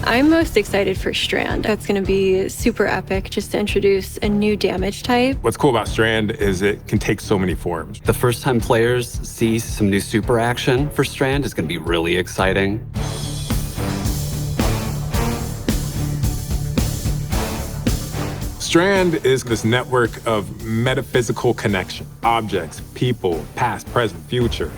I'm most excited for Strand. That's going to be super epic, just to introduce a new damage type. What's cool about Strand is it can take so many forms. The first time players see some new super action for Strand is going to be really exciting. Strand is this network of metaphysical connection. Objects, people, past, present, future.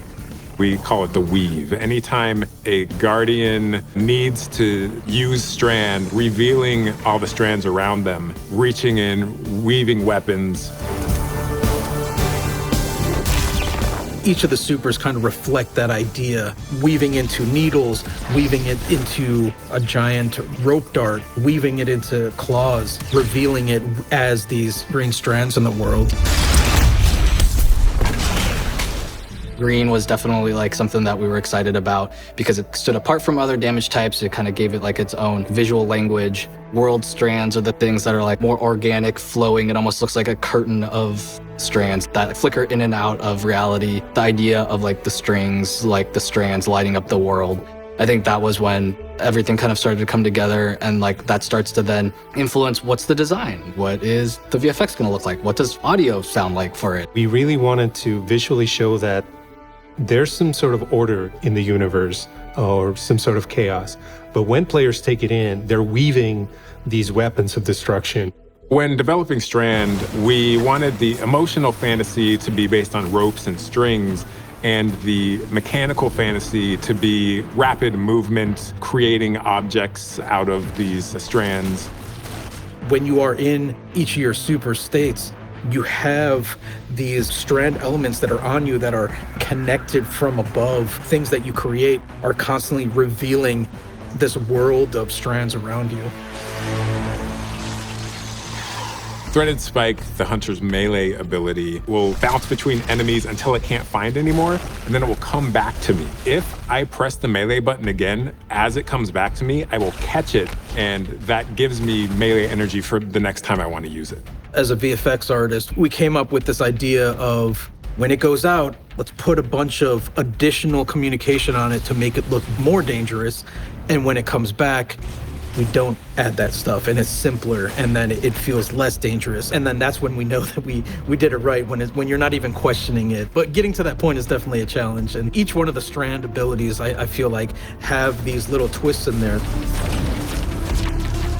We call it the weave. Anytime a guardian needs to use Strand, revealing all the strands around them, reaching in, weaving weapons. Each of the supers kind of reflect that idea, weaving into needles, weaving it into a giant rope dart, weaving it into claws, revealing it as these green strands in the world. Green was definitely like something that we were excited about because it stood apart from other damage types. It kind of gave it like its own visual language. World strands are the things that are like more organic, flowing. It almost looks like a curtain of strands that flicker in and out of reality. The idea of like the strings, like the strands lighting up the world. I think that was when everything kind of started to come together, and like that starts to then influence what's the design? What is the VFX gonna look like? What does audio sound like for it? We really wanted to visually show that there's some sort of order in the universe or some sort of chaos. But when players take it in, they're weaving these weapons of destruction. When developing Strand, we wanted the emotional fantasy to be based on ropes and strings, and the mechanical fantasy to be rapid movement, creating objects out of these strands. When you are in each of your super states, you have these strand elements that are on you that are connected from above. Things that you create are constantly revealing this world of strands around you. Threaded Spike, the hunter's melee ability, will bounce between enemies until it can't find anymore, and then it will come back to me. If I press the melee button again, as it comes back to me, I will catch it, and that gives me melee energy for the next time I want to use it. As a VFX artist, we came up with this idea of when it goes out, let's put a bunch of additional communication on it to make it look more dangerous, and when it comes back, we don't add that stuff, and it's simpler, and then it feels less dangerous. And then that's when we know that we did it right, when you're not even questioning it. But getting to that point is definitely a challenge, and each one of the strand abilities, I feel like, have these little twists in there.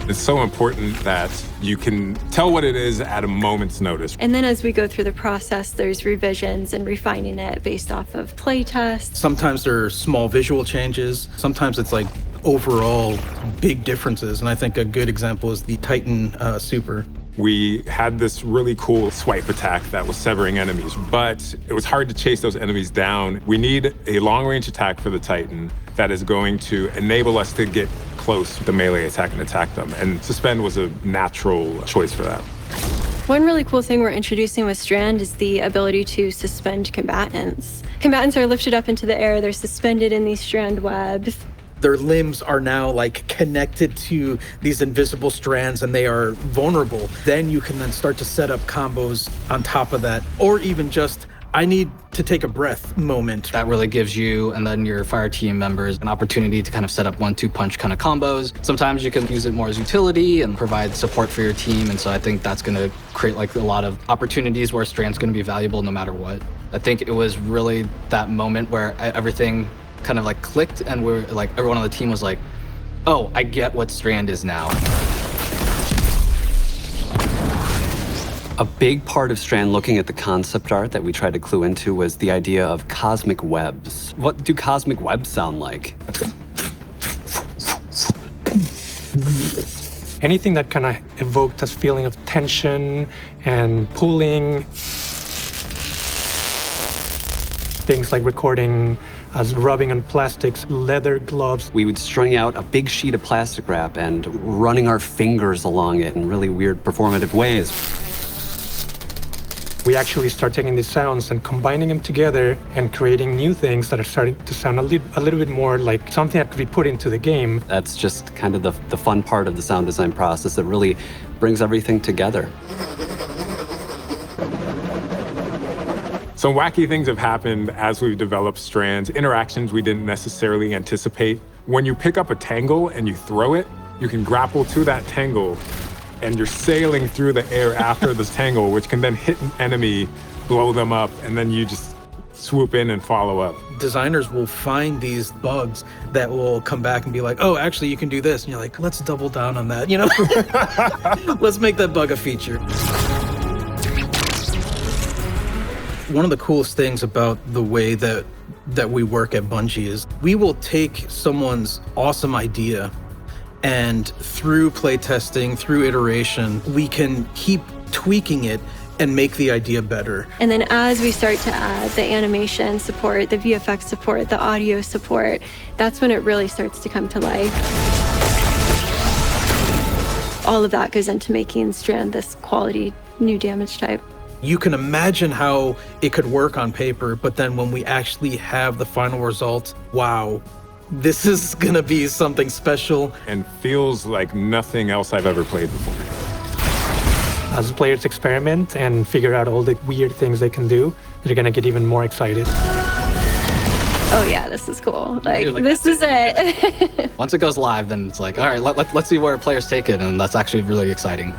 It's so important that you can tell what it is at a moment's notice. And then as we go through the process, there's revisions and refining it based off of play tests. Sometimes there are small visual changes. Sometimes it's like overall big differences. And I think a good example is the Titan Super. We had this really cool swipe attack that was severing enemies, but it was hard to chase those enemies down. We need a long-range attack for the Titan that is going to enable us to get close with the melee attack and attack them. And Suspend was a natural choice for that. One really cool thing we're introducing with Strand is the ability to suspend combatants. Combatants are lifted up into the air, they're suspended in these strand webs. Their limbs are now like connected to these invisible strands and they are vulnerable. Then you can then start to set up combos on top of that, or even just, I need to take a breath moment. That really gives you and then your fire team members an opportunity to kind of set up 1-2 punch kind of combos. Sometimes you can use it more as utility and provide support for your team. And so I think that's going to create like a lot of opportunities where Strand's going to be valuable no matter what. I think it was really that moment where everything kind of like clicked and we're like, everyone on the team was like, oh, I get what Strand is now. A big part of Strand looking at the concept art that we tried to clue into was the idea of cosmic webs. What do cosmic webs sound like? Anything that kind of evoked this feeling of tension and pulling. Things like recording as rubbing on plastics, leather gloves. We would string out a big sheet of plastic wrap and running our fingers along it in really weird performative ways. We actually start taking these sounds and combining them together and creating new things that are starting to sound a little bit more like something that could be put into the game. That's just kind of the fun part of the sound design process that really brings everything together. Some wacky things have happened as we've developed Strands, interactions we didn't necessarily anticipate. When you pick up a tangle and you throw it, You can grapple to that tangle, and you're sailing through the air after this tangle, which can then hit an enemy, blow them up, and then you just swoop in and follow up. Designers will find these bugs that will come back and be like, oh, actually, you can do this. And you're like, let's double down on that, you know? Let's make that bug a feature. One of the coolest things about the way that we work at Bungie is we will take someone's awesome idea, and through playtesting, through iteration, we can keep tweaking it and make the idea better. And then as we start to add the animation support, the VFX support, the audio support, that's when it really starts to come to life. All of that goes into making Strand this quality new damage type. You can imagine how it could work on paper, but then when we actually have the final result, wow, this is gonna be something special. And feels like nothing else I've ever played before. As players experiment and figure out all the weird things they can do, they're gonna get even more excited. Oh yeah, this is cool. Like this is it. Once it goes live, then it's like, all right, let's see where players take it, and that's actually really exciting.